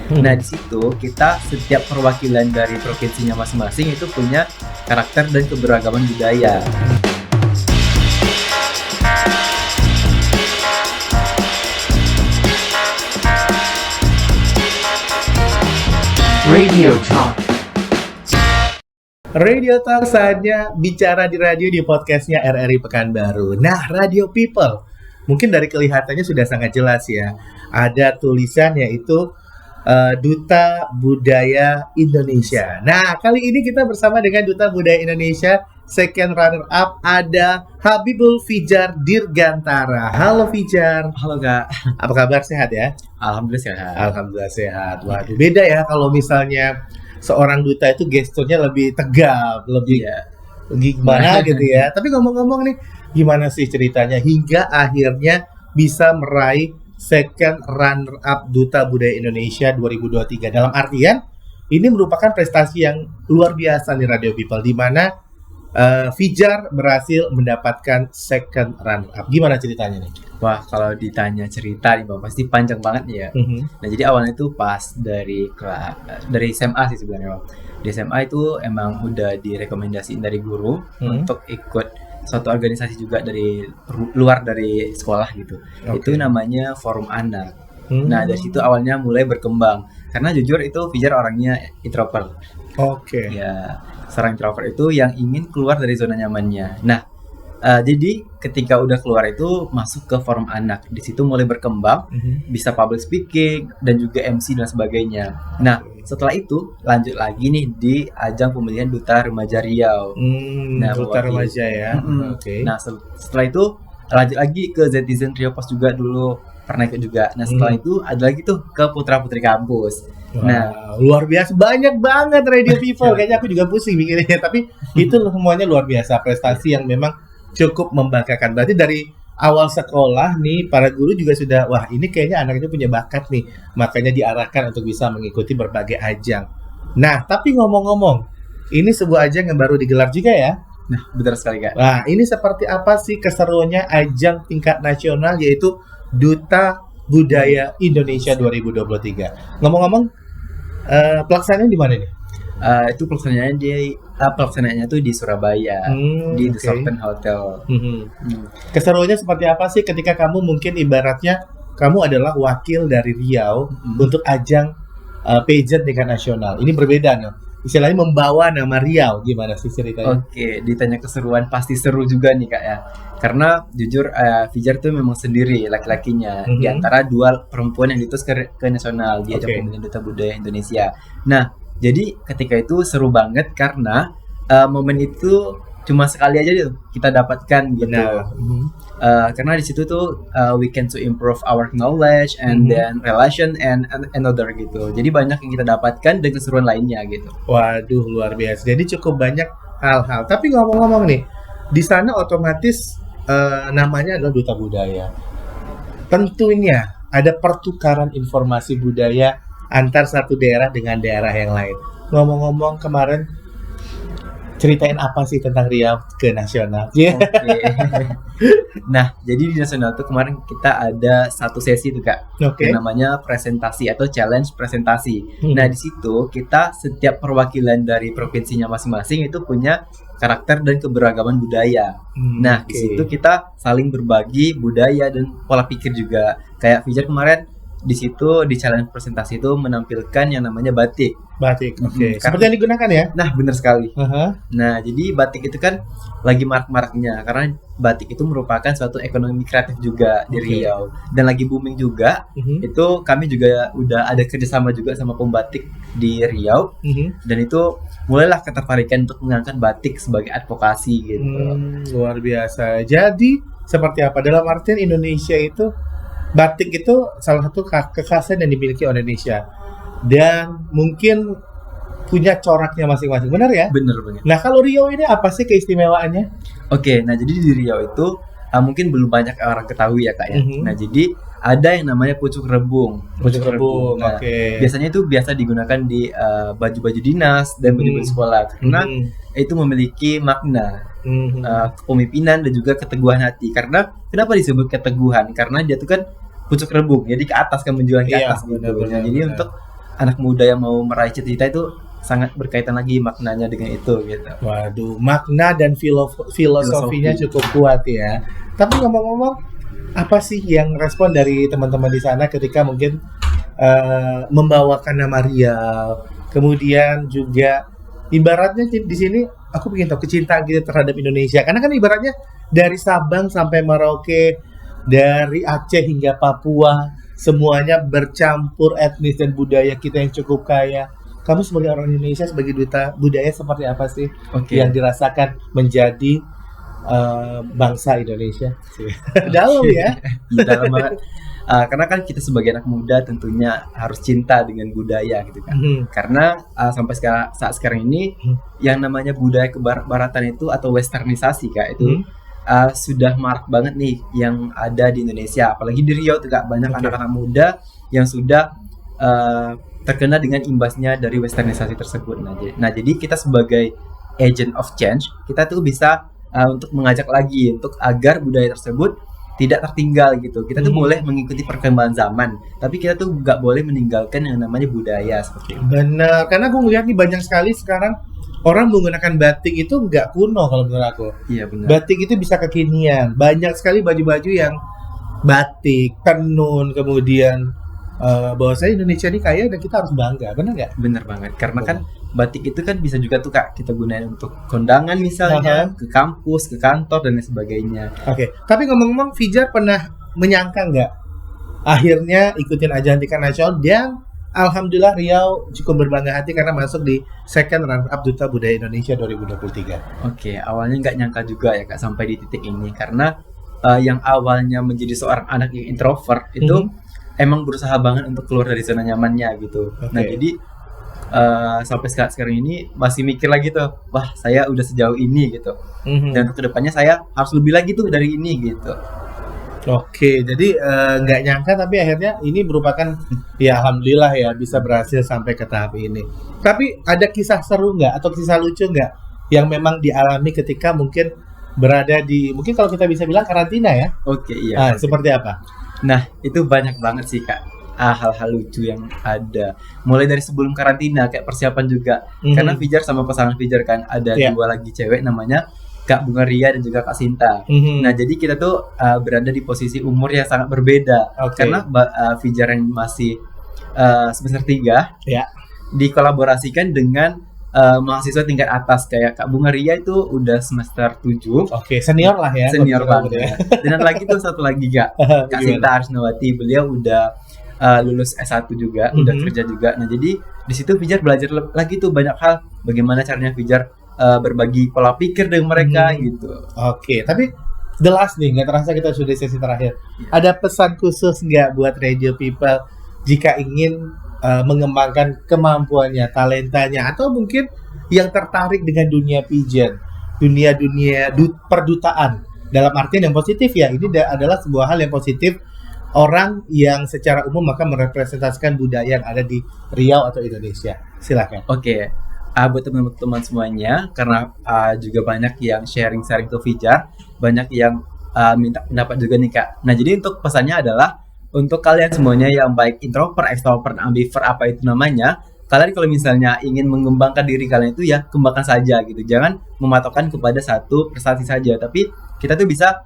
Nah, di situ kita setiap perwakilan dari provinsinya masing-masing itu punya karakter dan keberagaman budaya. Radio Talk. Radio Talk, saatnya bicara di radio di podcastnya RRI Pekanbaru. Nah, Radio People, mungkin dari kelihatannya sudah sangat jelas ya. Ada tulisan yaitu Duta Budaya Indonesia. Nah, kali ini kita bersama dengan Duta Budaya Indonesia, second runner up ada Habibul Fijar Dirgantara. Halo Fijar. Halo Kak. Apa kabar, sehat ya? Alhamdulillah sehat. Alhamdulillah sehat. Waduh, beda ya kalau misalnya seorang duta itu gesturnya lebih tegap, lebih gimana gitu ya. Tapi ngomong-ngomong nih, gimana sih ceritanya hingga akhirnya bisa meraih second runner up Duta Budaya Indonesia 2023? Dalam artian ini merupakan prestasi yang luar biasa nih Radio People, di mana Fijar berhasil mendapatkan second runner up. Gimana ceritanya nih? Wah, kalau ditanya cerita nih Bang, pasti panjang banget nih ya. Nah, jadi awalnya itu pas dari SMA sih sebenarnya Bang. Di SMA itu emang udah direkomendasiin dari guru untuk ikut suatu organisasi juga dari luar dari sekolah gitu. Itu namanya Forum Anak. Nah, dari situ awalnya mulai berkembang. Karena jujur itu Fijar orangnya introvert. Ya, seorang introvert itu yang ingin keluar dari zona nyamannya. Nah, jadi ketika udah keluar itu masuk ke forum anak, di situ mulai berkembang, bisa public speaking dan juga MC dan sebagainya. Nah, setelah itu lanjut lagi nih di ajang pemilihan Duta Remaja Riau. Nah, Duta Remaja ya. Nah, setelah itu lanjut lagi ke Zetizen Riau Pos juga dulu pernah ikut juga. Nah, setelah itu ada lagi tuh ke Putra Putri Kampus. Nah, luar biasa, banyak banget Radio People. Kayaknya aku juga pusing mikirnya, tapi itu semuanya luar biasa, prestasi yang memang cukup membanggakan. Berarti dari awal sekolah nih para guru juga sudah, wah ini kayaknya anak itu punya bakat nih, makanya diarahkan untuk bisa mengikuti berbagai ajang. Nah, tapi ngomong-ngomong, ini sebuah ajang yang baru digelar juga ya? Nah, benar sekali Kak. Nah, ini seperti apa sih keseruannya ajang tingkat nasional yaitu Duta Budaya Indonesia 2023? Ngomong-ngomong, pelaksanaannya di mana nih? Itu pelaksanaannya tuh di Surabaya, di The Sultan Hotel. Keseruannya seperti apa sih ketika kamu mungkin ibaratnya kamu adalah wakil dari Riau untuk ajang pageant tingkat nasional? Ini berbeda nih, istilahnya membawa nama Riau. Gimana sih ceritanya? Oke, ditanya keseruan pasti seru juga nih Kak ya. Karena jujur Fijar tuh memang sendiri laki-lakinya di antara dua perempuan yang diutus ke nasional di ajang pemilihan Duta Budaya Indonesia. Nah, jadi ketika itu seru banget karena momen itu cuma sekali aja tuh kita dapatkan gitu. Karena di situ tuh we can to improve our knowledge and then relation and another gitu. Jadi banyak yang kita dapatkan dan keseruan lainnya gitu. Waduh, luar biasa. Jadi cukup banyak hal-hal. Tapi ngomong-ngomong nih, di sana otomatis namanya adalah Duta Budaya. Tentunya ada pertukaran informasi budaya antar satu daerah dengan daerah yang lain. Ngomong-ngomong, kemarin ceritain apa sih tentang Riau ke nasional? Nah, jadi di nasional tuh kemarin kita ada satu sesi tuh Kak, yang namanya presentasi atau challenge presentasi. Nah, di situ kita setiap perwakilan dari provinsinya masing-masing itu punya karakter dan keberagaman budaya. Nah, di situ kita saling berbagi budaya dan pola pikir juga. Kayak Fijar kemarin di situ di challenge presentasi itu menampilkan yang namanya batik. Seperti yang digunakan ya? Nah, benar sekali. Nah, jadi batik itu kan lagi marak-maraknya karena batik itu merupakan suatu ekonomi kreatif juga di Riau dan lagi booming juga. Itu kami juga udah ada kerjasama juga sama pembatik di Riau dan itu mulailah ketertarikan untuk mengangkat batik sebagai advokasi gitu. Luar biasa. Jadi seperti apa dalam artian Indonesia itu batik itu salah satu kekhasan yang dimiliki oleh Indonesia dan mungkin punya coraknya masing-masing, benar ya? Benar. Nah, kalau Riau ini apa sih keistimewaannya? Nah jadi di Riau itu mungkin belum banyak orang ketahui ya Kak ya. Nah, jadi ada yang namanya pucuk rebung. Nah, biasanya itu biasa digunakan di baju-baju dinas dan baju-baju sekolah karena itu memiliki makna kepemimpinan dan juga keteguhan hati. Karena kenapa disebut keteguhan? Karena dia tuh kan pucuk rebung, jadi ke atas kan menjulang ke atas gitu. Jadi untuk anak muda yang mau meraih cita-cita itu sangat berkaitan lagi maknanya dengan itu gitu. Waduh, makna dan filosofinya cukup kuat ya. Tapi ngomong-ngomong, apa sih yang respon dari teman-teman di sana ketika mungkin membawakan nama Riau, kemudian juga ibaratnya di sini aku pengen tahu kecintaan kita terhadap Indonesia, karena kan ibaratnya dari Sabang sampai Merauke, dari Aceh hingga Papua, semuanya bercampur etnis dan budaya kita yang cukup kaya. Kamu sebagai orang Indonesia, sebagai duta budaya, seperti apa sih yang dirasakan menjadi bangsa Indonesia? Dalam ya? Dalam banget. Karena kan kita sebagai anak muda tentunya harus cinta dengan budaya gitu kan. Karena sampai saat sekarang ini yang namanya budaya kebaratan itu atau westernisasi Kak itu sudah marak banget nih yang ada di Indonesia. Apalagi di Riau tuh Kak, banyak anak-anak muda yang sudah terkena dengan imbasnya dari westernisasi tersebut. Nah, jadi kita sebagai agent of change, kita tuh bisa untuk mengajak lagi untuk agar budaya tersebut tidak tertinggal gitu. Kita tuh boleh mengikuti perkembangan zaman, tapi kita tuh nggak boleh meninggalkan yang namanya budaya seperti itu. Benar, karena aku ngeliat nih banyak sekali sekarang orang menggunakan batik itu nggak kuno kalau menurut aku. Iya benar. Batik itu bisa kekinian. Banyak sekali baju-baju yang batik, tenun, kemudian bahwasanya Indonesia ini kaya dan kita harus bangga, benar nggak? Benar banget, karena kan batik itu kan bisa juga tuh Kak kita gunain untuk kondangan misalnya, ke kampus, ke kantor dan lain sebagainya. Oke. Tapi ngomong-ngomong, Fijar pernah menyangka nggak akhirnya ikutin ajang tingkat nasional dan alhamdulillah Riau cukup berbangga hati karena masuk di second runner up Duta Budaya Indonesia 2023. Oke, awalnya nggak nyangka juga ya Kak sampai di titik ini, karena yang awalnya menjadi seorang anak yang introvert itu emang berusaha banget untuk keluar dari zona nyamannya gitu. Nah jadi sampai sekarang ini masih mikir lagi tuh, wah saya udah sejauh ini gitu. Dan untuk kedepannya saya harus lebih lagi tuh dari ini gitu. Oke, jadi nggak nyangka tapi akhirnya ini merupakan ya alhamdulillah ya bisa berhasil sampai ke tahap ini. Tapi ada kisah seru nggak atau kisah lucu nggak yang memang dialami ketika mungkin berada di, mungkin kalau kita bisa bilang karantina ya? Oke, iya. Seperti apa? Nah, itu banyak banget sih Kak hal-hal lucu yang ada. Mulai dari sebelum karantina kayak persiapan juga. Karena Fijar sama pasangan Fijar kan ada dua lagi cewek namanya Kak Bunga Ria dan juga Kak Sinta. Nah, jadi kita tuh berada di posisi umur yang sangat berbeda. Karena Fijar yang masih semester 3 dikolaborasikan dengan mahasiswa tingkat atas kayak Kak Bunga Ria itu udah semester 7. Oke, senior lah ya. Senior banget ya. Dan lagi tuh satu lagi Kak Sinta Arsnawati, beliau udah lulus S1 juga, udah kerja juga. Nah, jadi di situ Fijar belajar lagi tuh banyak hal, bagaimana caranya Fijar berbagi pola pikir dengan mereka gitu. Oke, tapi the last nih, nggak terasa kita sudah sesi terakhir. Ada pesan khusus nggak buat Radio People jika ingin mengembangkan kemampuannya, talentanya, atau mungkin yang tertarik dengan dunia pigeon, dunia perdutaan dalam artian yang positif ya. Ini adalah sebuah hal yang positif, orang yang secara umum maka merepresentasikan budaya yang ada di Riau atau Indonesia. Silakan. Oke. Buat teman-teman semuanya, karena juga banyak yang sharing-sharing ke Fijar, banyak yang minta pendapat juga nih Kak. Nah, jadi untuk pesannya adalah untuk kalian semuanya yang baik introvert, extrovert, ambivert, apa itu namanya, kalian kalau misalnya ingin mengembangkan diri kalian itu ya kembangkan saja gitu. Jangan mematokkan kepada satu prestasi saja, tapi kita tuh bisa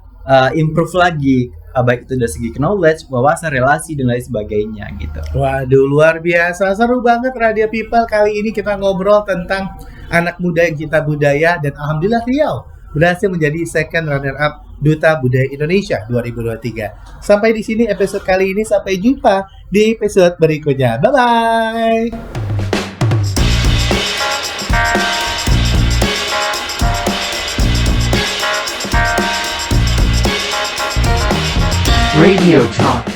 improve lagi, baik itu dari segi knowledge, wawasan, relasi, dan lain sebagainya gitu. Waduh, luar biasa, seru banget Radio People. Kali ini kita ngobrol tentang anak muda yang cinta budaya, dan alhamdulillah Riau berhasil menjadi second runner up Duta Budaya Indonesia 2023. Sampai di sini episode kali ini, sampai jumpa di episode berikutnya. Bye bye. Radio Talk.